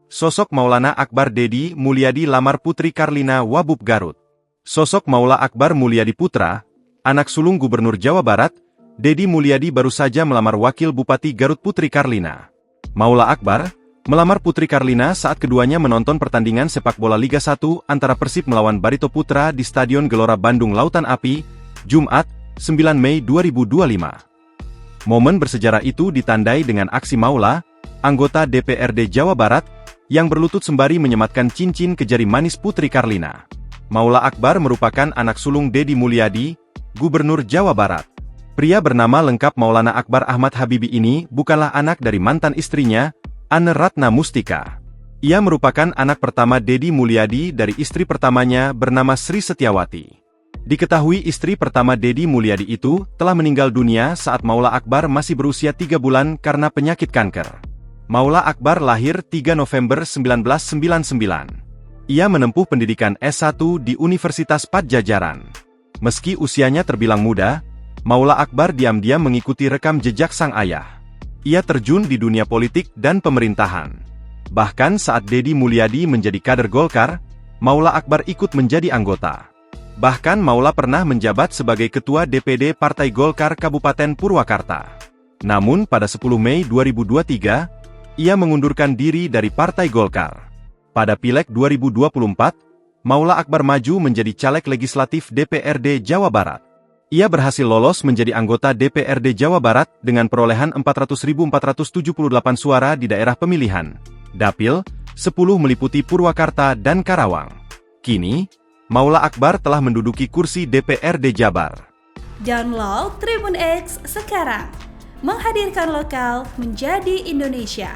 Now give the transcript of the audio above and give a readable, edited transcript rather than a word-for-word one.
Sosok Maulana Akbar Dedi Mulyadi lamar Putri Karlina Wabub Garut. Sosok Maula Akbar Mulyadi Putra, anak sulung Gubernur Jawa Barat, Dedi Mulyadi baru saja melamar Wakil Bupati Garut Putri Karlina. Maula Akbar melamar Putri Karlina saat keduanya menonton pertandingan sepak bola Liga 1 antara Persib melawan Barito Putra di Stadion Gelora Bandung Lautan Api, Jumat, 9 Mei 2025. Momen bersejarah itu ditandai dengan aksi Maula, anggota DPRD Jawa Barat, yang berlutut sembari menyematkan cincin ke jari manis Putri Karlina. Maula Akbar merupakan anak sulung Dedi Mulyadi, Gubernur Jawa Barat. Pria bernama lengkap Maulana Akbar Ahmad Habibi ini bukanlah anak dari mantan istrinya, Anne Ratna Mustika. Ia merupakan anak pertama Dedi Mulyadi dari istri pertamanya bernama Sri Setiawati. Diketahui istri pertama Dedi Mulyadi itu telah meninggal dunia saat Maula Akbar masih berusia 3 bulan karena penyakit kanker. Maula Akbar lahir 3 November 1999. Ia menempuh pendidikan S1 di Universitas Padjadjaran. Meski usianya terbilang muda, Maula Akbar diam-diam mengikuti rekam jejak sang ayah. Ia terjun di dunia politik dan pemerintahan. Bahkan saat Dedi Mulyadi menjadi kader Golkar, Maula Akbar ikut menjadi anggota. Bahkan Maula pernah menjabat sebagai Ketua DPD Partai Golkar Kabupaten Purwakarta. Namun pada 10 Mei 2023, ia mengundurkan diri dari Partai Golkar. Pada Pileg 2024, Maula Akbar maju menjadi caleg legislatif DPRD Jawa Barat. Ia berhasil lolos menjadi anggota DPRD Jawa Barat dengan perolehan 400.478 suara di daerah pemilihan Dapil 10 meliputi Purwakarta dan Karawang. Kini, Maula Akbar telah menduduki kursi DPRD Jabar. Download Tribun X sekarang. Menghadirkan lokal menjadi Indonesia.